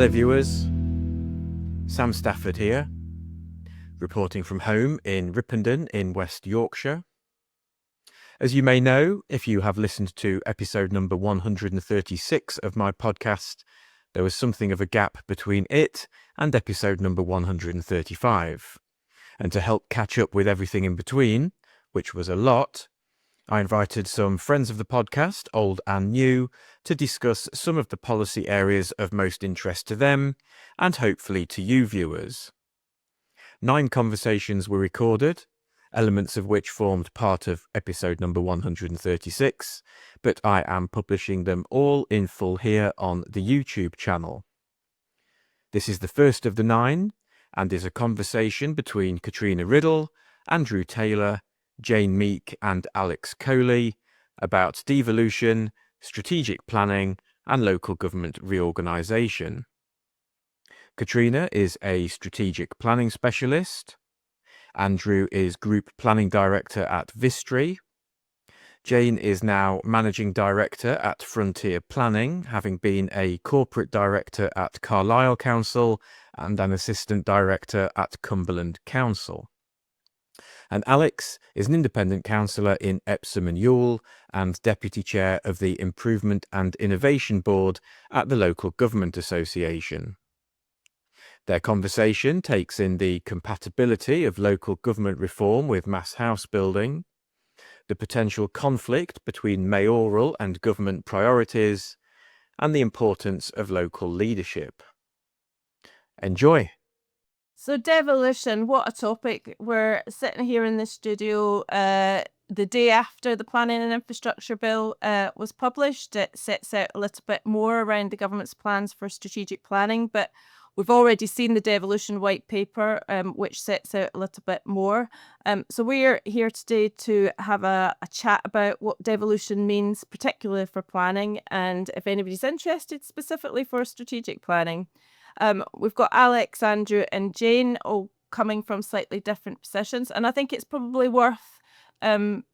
Hello viewers, Sam Stafford here, reporting from home in Ripponden in West Yorkshire. As you may know, if you have listened to episode number 136 of my podcast, there was something of a gap between it and episode number 135. And to help catch up with everything in between, which was a lot, I invited some friends of the podcast, old and new, to discuss some of the policy areas of most interest to them, and hopefully to you viewers. 9 conversations were recorded, elements of which formed part of episode number 136, but I am publishing them all in full here on the YouTube channel. This is the first of the 9, and is a conversation between Catriona Riddell, Andrew Taylor, Jane Meek and Alex Coley about devolution, strategic planning and local government reorganisation. Catriona is a strategic planning specialist. Andrew is Group Planning Director at Vistry. Jane is now Managing Director at Frontier Planning, having been a Corporate Director at Carlisle Council and an Assistant Director at Cumberland Council. And Alex is an independent councillor in Epsom and Ewell and Deputy Chair of the Improvement and Innovation Board at the Local Government Association. Their conversation takes in the compatibility of local government reform with mass house building, the potential conflict between mayoral and government priorities, and the importance of local leadership. Enjoy! So devolution, what a topic. We're sitting here in the studio the day after the Planning and Infrastructure Bill was published. It sets out a little bit more around the government's plans for strategic planning, but we've already seen the devolution white paper, which sets out a little bit more. So we're here today to have a chat about what devolution means, particularly for planning, and if anybody's interested specifically for strategic planning. We've got Alex, Andrew and Jane all coming from slightly different positions, and I think it's probably worth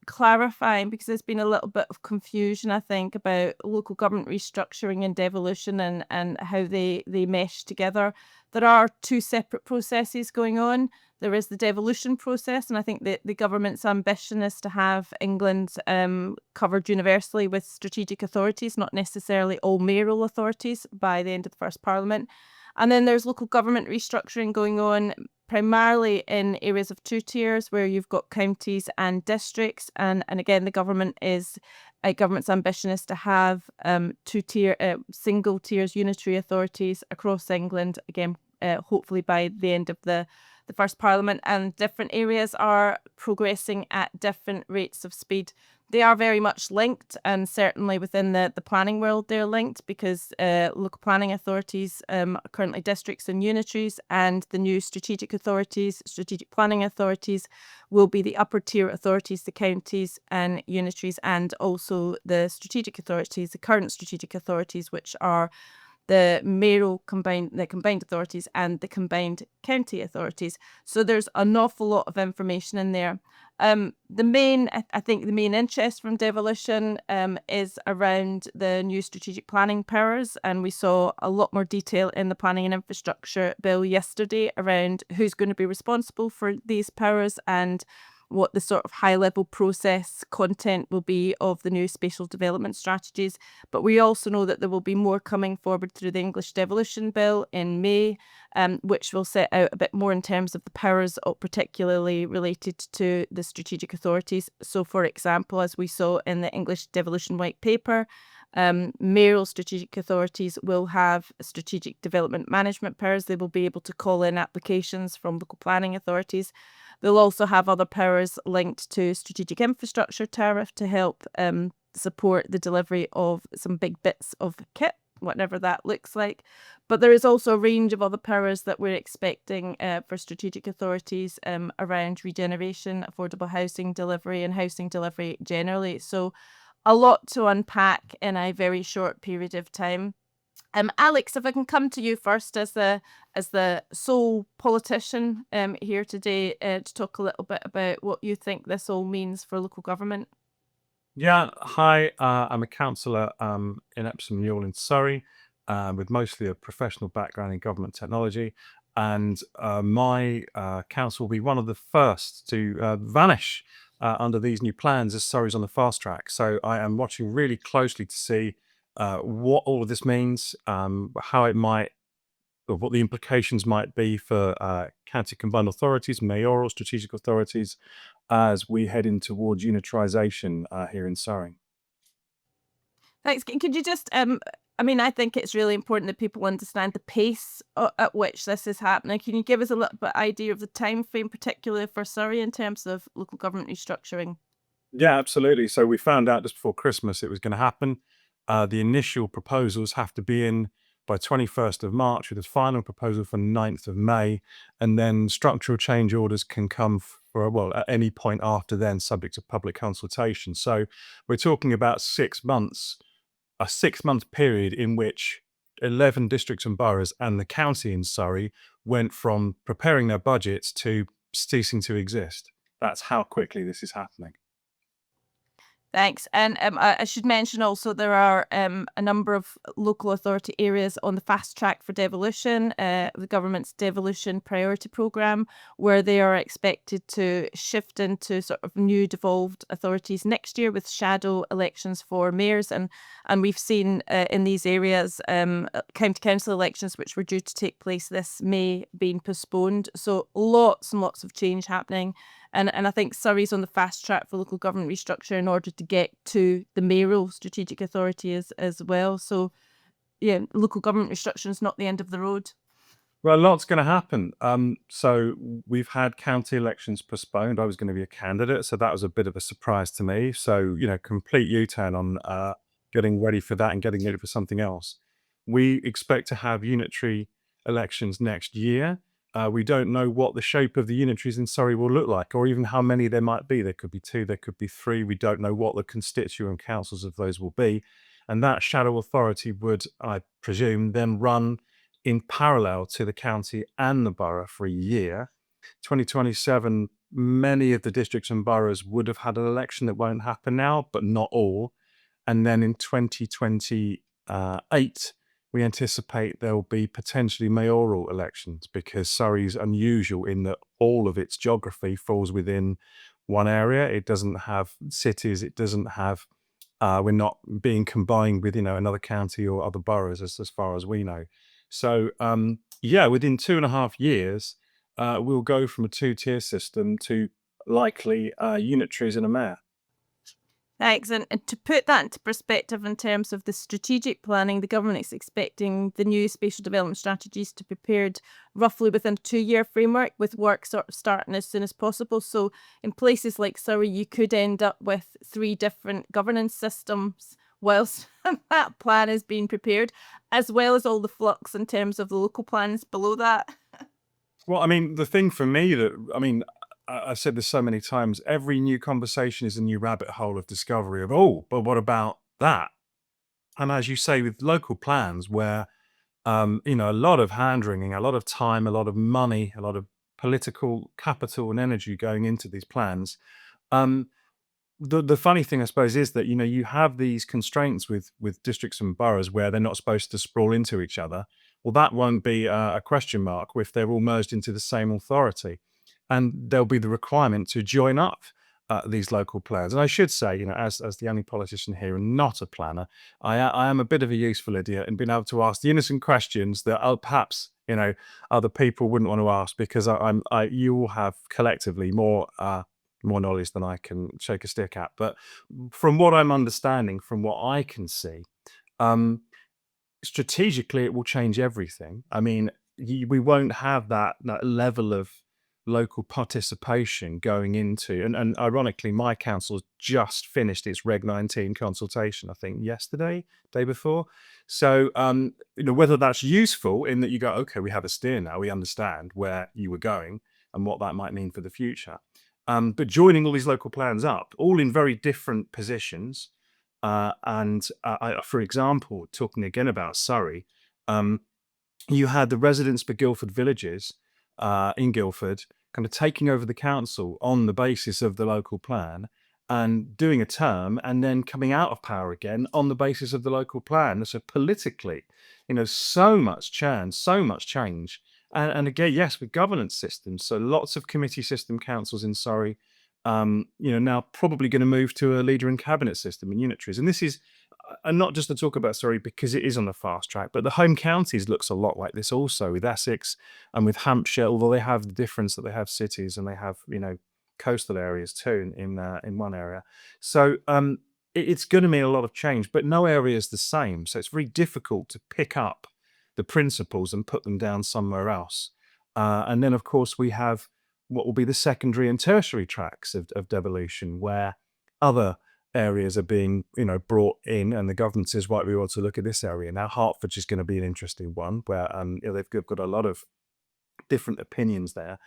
clarifying because there's been a little bit of confusion, I think, about local government restructuring and devolution and how they mesh together. There are 2 separate processes going on. There is the devolution process, and I think that the government's ambition is to have England covered universally with strategic authorities, not necessarily all mayoral authorities, by the end of the first Parliament. And then there's local government restructuring going on, primarily in areas of 2 tiers where you've got counties and districts. And again, the government's ambition is to have 2-tier, single tiers, unitary authorities across England, again, hopefully by the end of the first Parliament. And different areas are progressing at different rates of speed. They are very much linked, and certainly within the planning world they're linked, because local planning authorities are currently districts and unitaries, and the new strategic planning authorities will be the upper tier authorities, the counties and unitaries, and also the current strategic authorities, which are the combined authorities and the combined county authorities. So there's an awful lot of information in there. The main interest from devolution is around the new strategic planning powers, and we saw a lot more detail in the Planning and Infrastructure Bill yesterday around who's going to be responsible for these powers and what the sort of high-level process content will be of the new spatial development strategies. But we also know that there will be more coming forward through the English Devolution Bill in May, which will set out a bit more in terms of the powers, particularly related to the strategic authorities. So, for example, as we saw in the English Devolution White Paper, mayoral strategic authorities will have strategic development management powers. They will be able to call in applications from local planning authorities. They'll also have other powers linked to strategic infrastructure tariff to help support the delivery of some big bits of kit, whatever that looks like. But there is also a range of other powers that we're expecting for strategic authorities around regeneration, affordable housing delivery and housing delivery generally. So a lot to unpack in a very short period of time. Alex, if I can come to you first as the sole politician here today to talk a little bit about what you think this all means for local government. Yeah, hi, I'm a councillor in Epsom, Ewell in Surrey. with mostly a professional background in government technology. And my council will be one of the first to vanish under these new plans as Surrey's on the fast track. So I am watching really closely to see what all of this means, how it might, or what the implications might be for county combined authorities, mayoral strategic authorities, as we head in towards unitarisation here in Surrey. Thanks. Could you just, I mean, I think it's really important that people understand the pace at which this is happening. Can you give us a little bit idea of the time frame, particularly for Surrey, in terms of local government restructuring? Yeah, absolutely. So we found out just before Christmas it was going to happen. The initial proposals have to be in by 21st of March, with a final proposal for 9th of May. And then structural change orders can come for, well, at any point after then, subject to public consultation. So we're talking about 6 months, a 6-month period in which 11 districts and boroughs and the county in Surrey went from preparing their budgets to ceasing to exist. That's how quickly this is happening. Thanks. And I should mention also there are a number of local authority areas on the fast track for devolution, the government's devolution priority programme, where they are expected to shift into sort of new devolved authorities next year with shadow elections for mayors. And we've seen in these areas county council elections, which were due to take place this May, being postponed. So lots and lots of change happening. And I think Surrey's on the fast track for local government restructure in order to get to the mayoral strategic authority as well. So, yeah, local government restructure is not the end of the road. Well, a lot's going to happen. So we've had county elections postponed. I was going to be a candidate, so that was a bit of a surprise to me. So, complete U-turn on getting ready for that and getting ready for something else. We expect to have unitary elections next year. We don't know what the shape of the unitaries in Surrey will look like, or even how many there might be. There could be 2, there could be 3. We don't know what the constituent councils of those will be. And that shadow authority would, I presume, then run in parallel to the county and the borough for a year. 2027, many of the districts and boroughs would have had an election that won't happen now, but not all. And then in 2028, we anticipate there will be potentially mayoral elections, because Surrey's unusual in that all of its geography falls within one area. It doesn't have cities. It doesn't have, we're not being combined with, another county or other boroughs as far as we know. So, within 2.5 years, we'll go from a 2-tier system to likely unitaries and a mayor. Thanks. And to put that into perspective in terms of the strategic planning, the government is expecting the new spatial development strategies to be prepared roughly within a 2-year framework, with work sort of starting as soon as possible. So in places like Surrey, you could end up with 3 different governance systems whilst that plan is being prepared, as well as all the flux in terms of the local plans below that. Well, the thing for me I've said this so many times, every new conversation is a new rabbit hole of discovery of, but what about that? And as you say, with local plans where, a lot of hand-wringing, a lot of time, a lot of money, a lot of political capital and energy going into these plans. The funny thing, I suppose, is that, you have these constraints with districts and boroughs where they're not supposed to sprawl into each other. Well, that won't be a question mark if they're all merged into the same authority. And there'll be the requirement to join up these local plans. And I should say, as the only politician here and not a planner, I am a bit of a useful idiot in being able to ask the innocent questions that perhaps other people wouldn't want to ask, because you all have collectively more knowledge than I can shake a stick at. But from what I'm understanding, from what I can see, strategically it will change everything. We won't have that level of local participation going into, and ironically, my council's just finished its Reg 19 consultation, I think yesterday, day before. So, whether that's useful in that you go, okay, we have a steer now, we understand where you were going and what that might mean for the future. But joining all these local plans up, all in very different positions. For example, talking again about Surrey, you had the residents for Guildford Villages in Guildford kind of taking over the council on the basis of the local plan. and doing a term and then coming out of power again on the basis of the local plan. So politically, so much churn, so much change. And again, yes, with governance systems. So lots of committee system councils in Surrey, now probably going to move to a leader in cabinet system in unitaries. And this is, and not just to talk about Surrey because it is on the fast track, but the home counties looks a lot like this also, with Essex and with Hampshire, although they have the difference that they have cities and they have, coastal areas too in one area. So it's going to mean a lot of change, but no area is the same. So it's very difficult to pick up the principles and put them down somewhere else. And then, of course, we have what will be the secondary and tertiary tracks of devolution, where other areas are being, brought in, and the government says, right, we want to look at this area. Now, Hertfordshire is going to be an interesting one, where they've got a lot of different opinions there.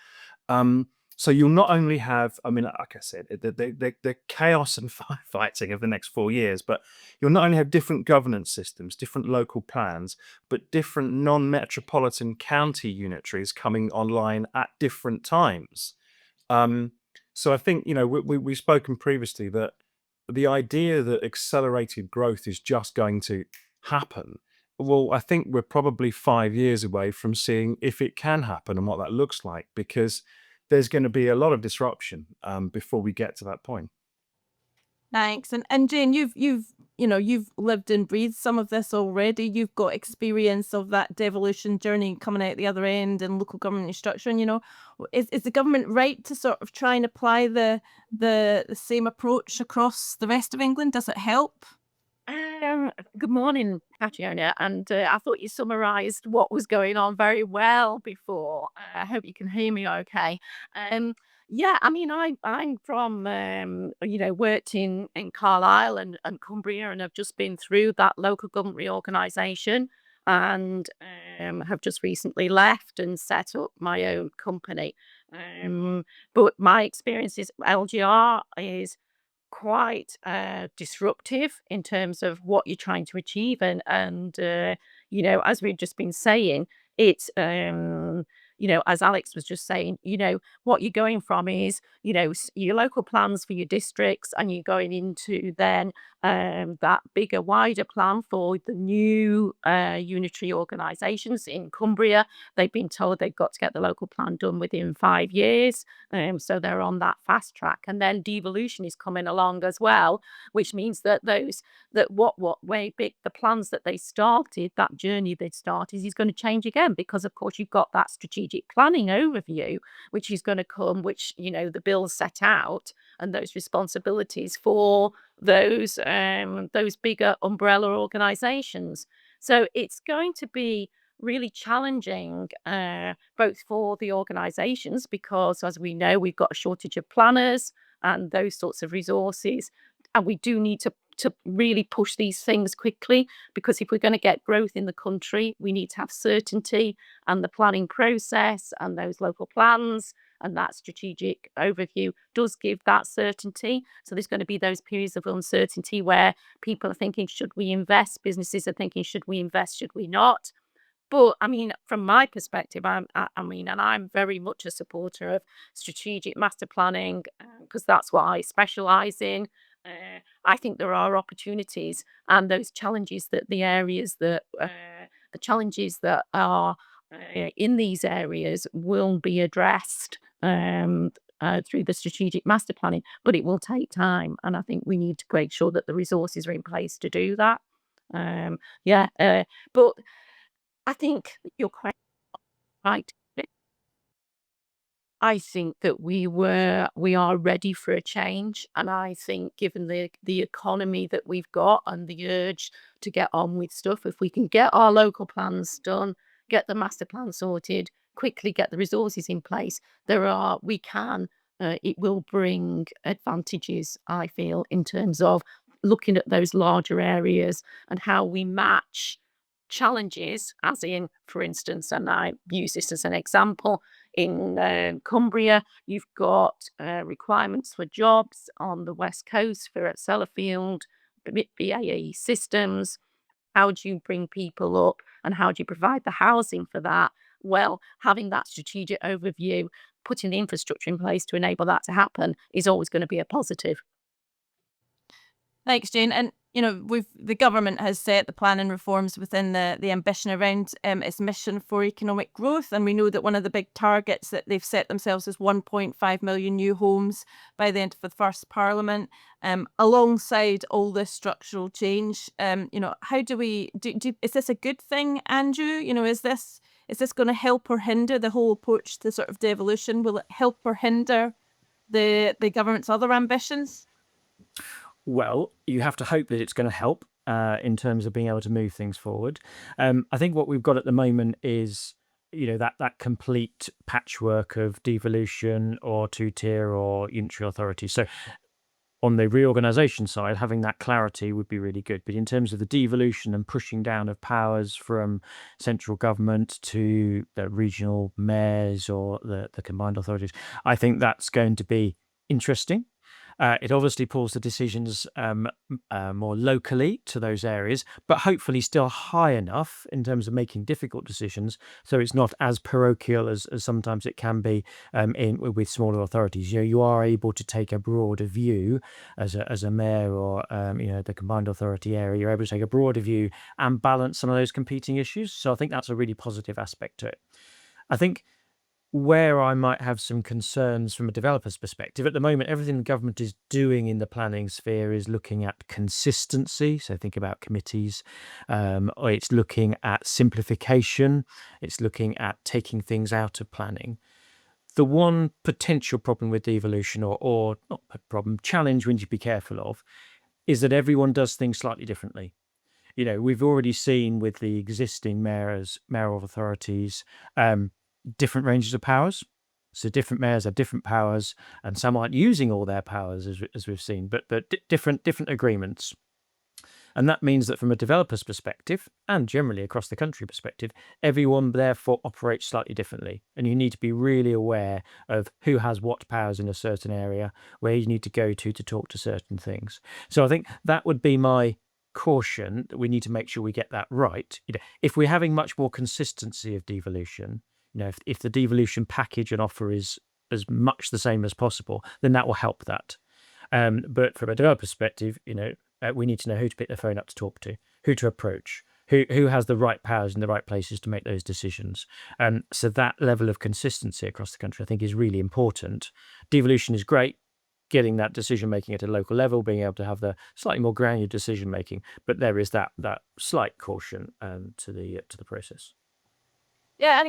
So you'll not only have, like I said, the chaos and firefighting of the next 4 years, but you'll not only have different governance systems, different local plans, but different non-metropolitan county unitaries coming online at different times. So I think, we've spoken previously that the idea that accelerated growth is just going to happen, well, I think we're probably 5 years away from seeing if it can happen and what that looks like, because there's going to be a lot of disruption before we get to that point. Thanks. And Jane, you've lived and breathed some of this already. You've got experience of that devolution journey coming out the other end and local government restructuring. Is the government right to sort of try and apply the same approach across the rest of England? Does it help? Good morning, Catriona, and I thought you summarised what was going on very well before. I hope you can hear me okay. Yeah, I'm from worked in Carlisle and Cumbria, and I've just been through that local government reorganisation, and have just recently left and set up my own company. But my experience is LGR is quite disruptive in terms of what you're trying to achieve, and as we've just been saying, it's as Alex was just saying, what you're going from is your local plans for your districts, and you're going into then that bigger, wider plan for the new unitary organisations in Cumbria. They've been told they've got to get the local plan done within 5 years, so they're on that fast track. And then devolution is coming along as well, which means that what way big the plans that they started, that journey they started, is going to change again, because of course you've got that strategic planning overview, which is going to come, which the bills set out, and those responsibilities for those bigger umbrella organisations. So it's going to be really challenging, both for the organisations, because as we know, we've got a shortage of planners and those sorts of resources, and we do need to really push these things quickly, because if we're going to get growth in the country, we need to have certainty, and the planning process and those local plans and that strategic overview does give that certainty. So there's going to be those periods of uncertainty where people are thinking, should we invest? Businesses are thinking, should we invest? Should we not? But from my perspective, and I'm very much a supporter of strategic master planning, because that's what I specialise in. I think there are opportunities, and those challenges that the challenges that are in these areas will be addressed through the strategic master planning, but it will take time, and I think we need to make sure that the resources are in place to do that. But I think you're quite right. I think that we are ready for a change, and I think given the economy that we've got and the urge to get on with stuff, if we can get our local plans done, get the master plan sorted, quickly get the resources in place, it will bring advantages, I feel, in terms of looking at those larger areas and how we match challenges, as in, for instance, and I use this as an example, in Cumbria, you've got requirements for jobs on the west coast for at Sellafield, BAE Systems. How do you bring people up, and how do you provide the housing for that? Well, having that strategic overview, putting the infrastructure in place to enable that to happen, is always going to be a positive. Thanks, Jane. And the government has set the planning reforms within the ambition around its mission for economic growth, and we know that one of the big targets that they've set themselves is 1.5 million new homes by the end of the first Parliament. Alongside all this structural change, how do we do? Is this a good thing, Andrew? Is this going to help or hinder the whole approach to sort of devolution? Will it help or hinder the government's other ambitions? Well, you have to hope that it's going to help in terms of being able to move things forward. I think what we've got at the moment is, that complete patchwork of devolution or two-tier or unitary authority. So on the reorganisation side, having that clarity would be really good. But in terms of the devolution and pushing down of powers from central government to the regional mayors or the combined authorities, I think that's going to be interesting. It obviously pulls the decisions more locally to those areas, but hopefully still high enough in terms of making difficult decisions, so it's not as parochial as sometimes it can be with smaller authorities. You are able to take a broader view as a mayor or the combined authority area. You're able to take a broader view and balance some of those competing issues. So I think that's a really positive aspect to it. I think where I might have some concerns from a developer's perspective, at the moment, everything the government is doing in the planning sphere is looking at consistency. So think about committees. Or it's looking at simplification. It's looking at taking things out of planning. The one potential problem with devolution, or not a problem, challenge we need to be careful of, is that everyone does things slightly differently. We've already seen with the existing mayoral authorities, different ranges of powers. So different mayors have different powers, and some aren't using all their powers, as we've seen, but different agreements. And that means that from a developer's perspective, and generally across the country perspective, everyone therefore operates slightly differently. And you need to be really aware of who has what powers in a certain area, where you need to go to talk to certain things. So I think that would be my caution, that we need to make sure we get that right. If we're having much more consistency of devolution, if the devolution package and offer is as much the same as possible, then that will help that. But from a developer perspective, we need to know who to pick the phone up to talk to, who to approach, who has the right powers in the right places to make those decisions. So that level of consistency across the country, I think, is really important. Devolution is great, getting that decision making at a local level, being able to have the slightly more granular decision making, but there is that slight caution to the process. Yeah,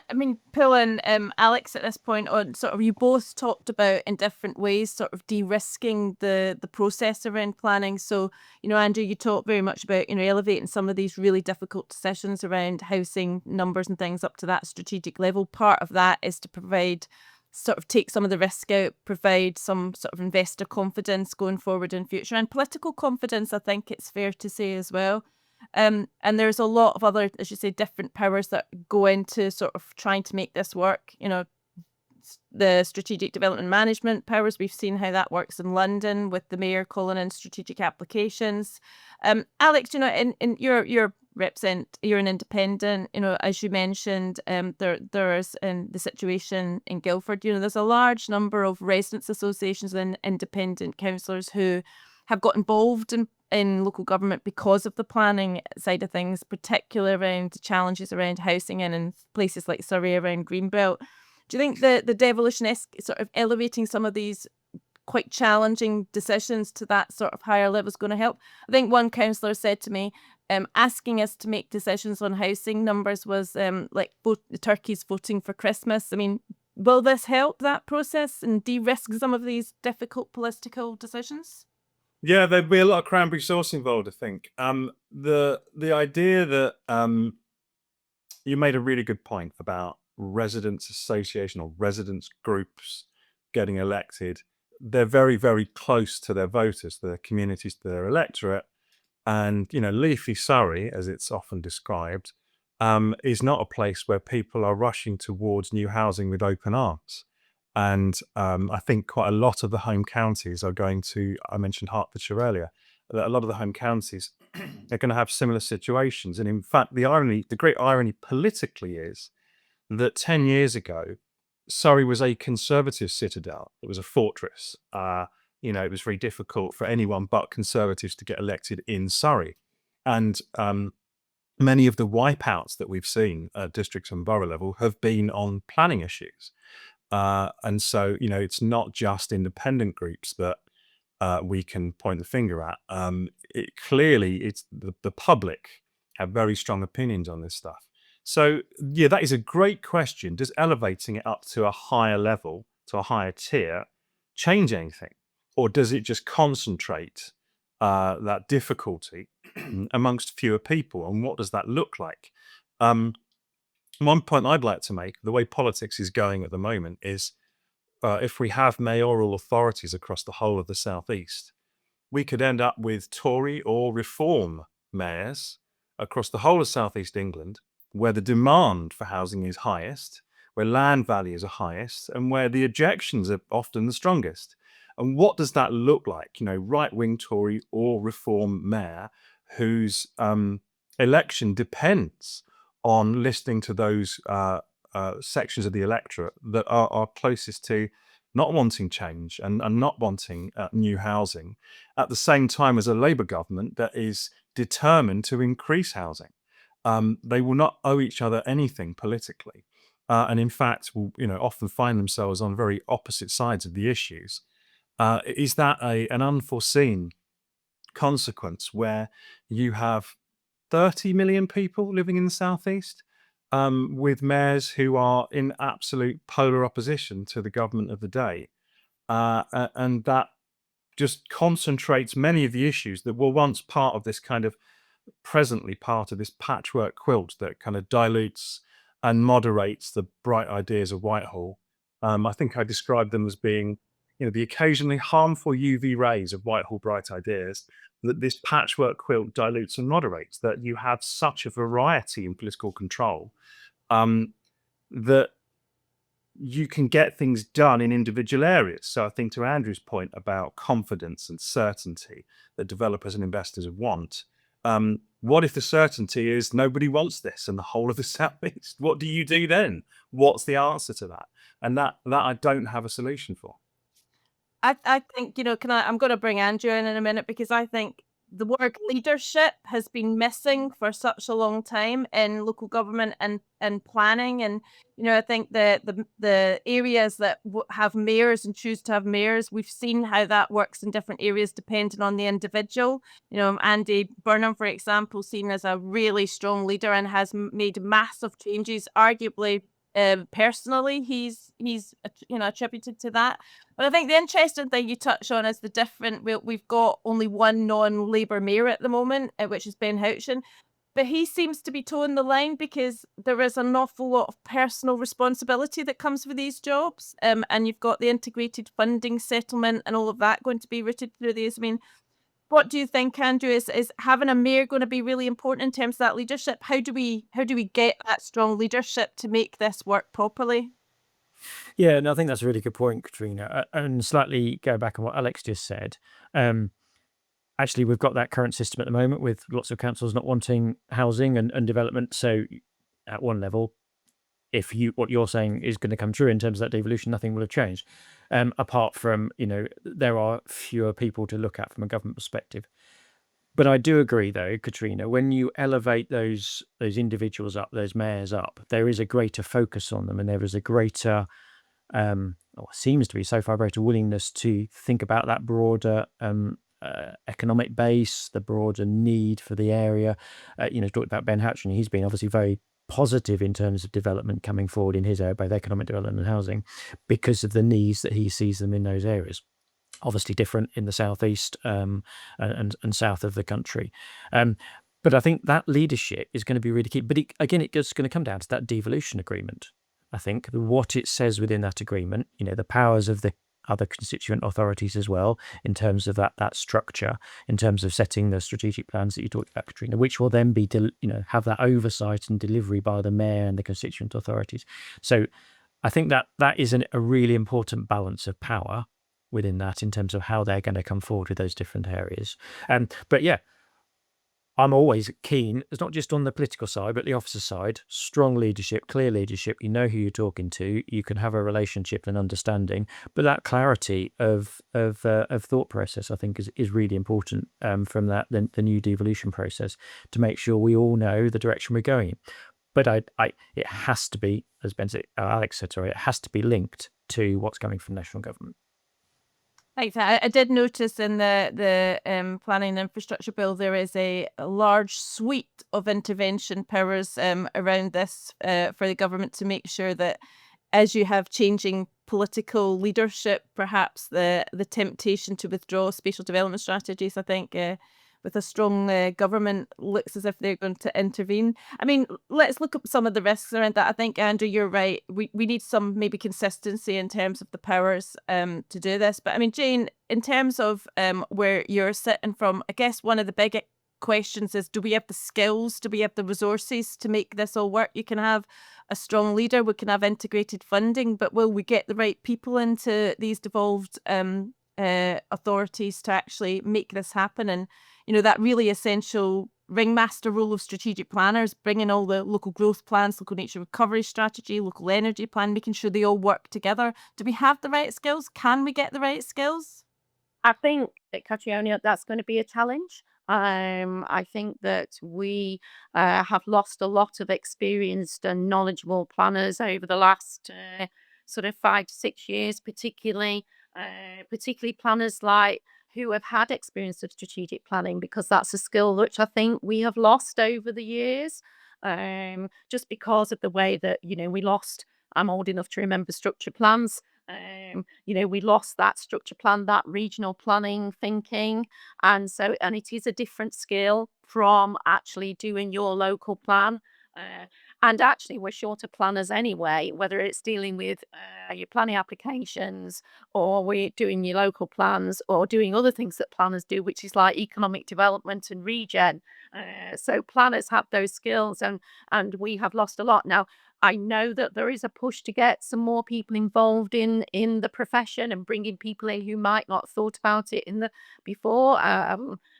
and pull in Alex at this point on sort of, you both talked about in different ways sort of de-risking the process around planning. So, Andrew, you talked very much about, elevating some of these really difficult decisions around housing numbers and things up to that strategic level. Part of that is to take some of the risk out, provide some sort of investor confidence going forward in future, and political confidence, I think it's fair to say as well. And there's a lot of other, as you say, different powers that go into sort of trying to make this work. The strategic development management powers, we've seen how that works in London with the mayor calling in strategic applications. Alex, in your represent, you're an independent, as you mentioned, there's in the situation in Guildford, there's a large number of residents associations and independent councillors who have got involved in local government because of the planning side of things, particularly around the challenges around housing and in places like Surrey around Greenbelt. Do you think the devolution sort of elevating some of these quite challenging decisions to that sort of higher level is going to help? I think one councillor said to me, asking us to make decisions on housing numbers was like the turkeys voting for Christmas. Will this help that process and de-risk some of these difficult political decisions? Yeah, there'd be a lot of cranberry sauce involved, I think. The idea that you made a really good point about residents association or residents groups getting elected. They're very, very close to their voters, to their communities, to their electorate. And, leafy Surrey, as it's often described, is not a place where people are rushing towards new housing with open arms. And I think quite a lot of the home counties are going to, I mentioned Hertfordshire earlier, that a lot of the home counties are going to have similar situations. And in fact, the great irony politically is that 10 years ago, Surrey was a conservative citadel. It was a fortress. it was very difficult for anyone but Conservatives to get elected in Surrey. And many of the wipeouts that we've seen at district and borough level have been on planning issues. And so, it's not just independent groups that we can point the finger at. Clearly, it's the public have very strong opinions on this stuff. So, yeah, that is a great question. Does elevating it up to a higher level, to a higher tier, change anything? Or does it just concentrate that difficulty amongst fewer people? And what does that look like? One point I'd like to make, the way politics is going at the moment, is if we have mayoral authorities across the whole of the southeast, we could end up with Tory or Reform mayors across the whole of southeast England, where the demand for housing is highest, where land values are highest, and where the objections are often the strongest. And what does that look like? Right-wing Tory or Reform mayor whose election depends on listening to those sections of the electorate that are closest to not wanting change and not wanting new housing, at the same time as a Labour government that is determined to increase housing. They will not owe each other anything politically, and in fact will often find themselves on very opposite sides of the issues. Is that an unforeseen consequence where you have 30 million people living in the southeast, with mayors who are in absolute polar opposition to the government of the day, and that just concentrates many of the issues that were once part of this kind of presently part of this patchwork quilt that kind of dilutes and moderates the bright ideas of Whitehall. I think I described them as being, the occasionally harmful UV rays of Whitehall bright ideas, that this patchwork quilt dilutes and moderates, that you have such a variety in political control that you can get things done in individual areas. So I think to Andrew's point about confidence and certainty that developers and investors want, what if the certainty is nobody wants this and the whole of the southeast? What do you do then? What's the answer to that? And that I don't have a solution for. I think, I'm going to bring Andrew in a minute, because I think the word leadership has been missing for such a long time in local government and planning. And, I think the areas that have mayors and choose to have mayors, we've seen how that works in different areas depending on the individual. Andy Burnham, for example, seen as a really strong leader and has made massive changes, arguably. Personally, he's attributed to that. But I think the interesting thing you touch on is the different. We've got only one non-Labour mayor at the moment, which is Ben Houchin, but he seems to be toeing the line because there is an awful lot of personal responsibility that comes with these jobs, and you've got the integrated funding settlement and all of that going to be routed through these. I mean, what do you think, Andrew? Is having a mayor going to be really important in terms of that leadership? How do we get that strong leadership to make this work properly? Yeah, and I think that's a really good point, Catriona. And slightly go back on what Alex just said. Actually, we've got that current system at the moment with lots of councils not wanting housing and development. So at one level, if what you're saying is going to come true in terms of that devolution, nothing will have changed. Apart from, there are fewer people to look at from a government perspective. But I do agree, though, Catriona, when you elevate those individuals up, those mayors up, there is a greater focus on them, and there is a greater, or seems to be so far greater willingness to think about that broader economic base, the broader need for the area. Talked about Ben Houchin, he's been obviously very positive in terms of development coming forward in his area, both economic development and housing, because of the needs that he sees them in those areas. Obviously different in the southeast and south of the country. But I think that leadership is going to be really key. But it's going to come down to that devolution agreement. I think what it says within that agreement, the powers of the other constituent authorities as well, in terms of that structure, in terms of setting the strategic plans that you talked about, Catriona, which will then be, have that oversight and delivery by the mayor and the constituent authorities. So I think that is a really important balance of power within that in terms of how they're going to come forward with those different areas. But yeah, I'm always keen, it's not just on the political side, but the officer side, strong leadership, clear leadership. You know who you're talking to. You can have a relationship and understanding, but that clarity of thought process, I think, is really important from the new devolution process to make sure we all know the direction we're going. But it has to be, as Alex said, sorry, it has to be linked to what's coming from national government. Thanks. I did notice in the planning and infrastructure bill there is a large suite of intervention powers around this for the government to make sure that as you have changing political leadership, perhaps the temptation to withdraw spatial development strategies, I think, with a strong government looks as if they're going to intervene. I mean, let's look at some of the risks around that. I think, Andrew, you're right. We need some maybe consistency in terms of the powers to do this. But I mean, Jane, in terms of where you're sitting from, I guess one of the big questions is, do we have the skills, do we have the resources to make this all work? You can have a strong leader, we can have integrated funding, but will we get the right people into these devolved authorities to actually make this happen? And that really essential ringmaster role of strategic planners, bringing all the local growth plans, local nature recovery strategy, local energy plan, making sure they all work together. Do we have the right skills? Can we get the right skills? I think that, Catriona, that's going to be a challenge. I think that we have lost a lot of experienced and knowledgeable planners over the last sort of 5 to 6 years, particularly planners like who have had experience of strategic planning, because that's a skill which I think we have lost over the years, just because of the way that, we lost, I'm old enough to remember structure plans. We lost that structure plan, that regional planning thinking. And it is a different skill from actually doing your local plan. And actually, we're short of planners anyway, whether it's dealing with your planning applications, or we're doing your local plans, or doing other things that planners do, which is like economic development and regen. So planners have those skills, and we have lost a lot. Now, I know that there is a push to get some more people involved in the profession and bringing people in who might not have thought about it before,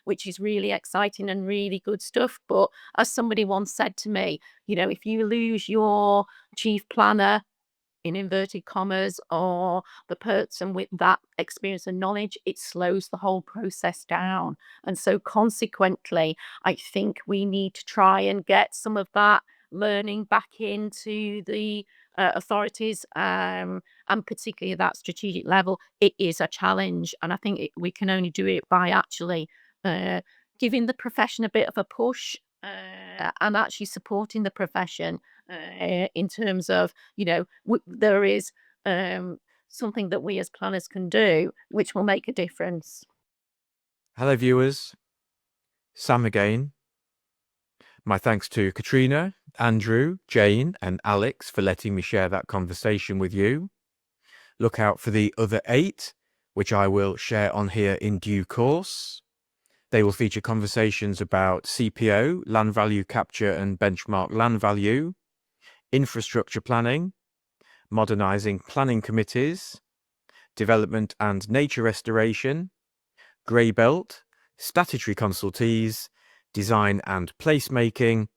which is really exciting and really good stuff. But as somebody once said to me, if you lose your chief planner, in inverted commas, or the person with that experience and knowledge, it slows the whole process down. And so consequently, I think we need to try and get some of that learning back into the authorities, and particularly at that strategic level. It is a challenge, and I think we can only do it by actually giving the profession a bit of a push, and actually supporting the profession in terms of, there is something that we as planners can do which will make a difference. Hello, viewers. Sam again. My thanks to Catriona, Andrew, Jane, and Alex for letting me share that conversation with you. Look out for the other 8, which I will share on here in due course. They will feature conversations about CPO, land value capture and benchmark land value, infrastructure planning, modernising planning committees, development and nature restoration, grey belt, statutory consultees, design and placemaking,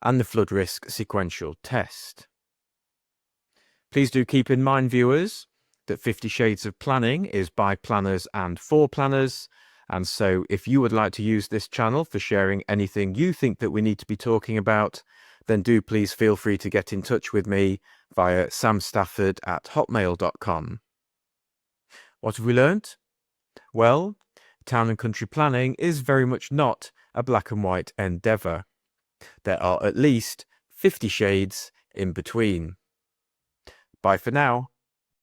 and the flood risk sequential test. Please do keep in mind, viewers, that 50 Shades of Planning is by planners and for planners, and so if you would like to use this channel for sharing anything you think that we need to be talking about, then do please feel free to get in touch with me via samstafford@hotmail.com. What have we learnt? Well, town and country planning is very much not a black and white endeavour. There are at least 50 shades in between. Bye for now.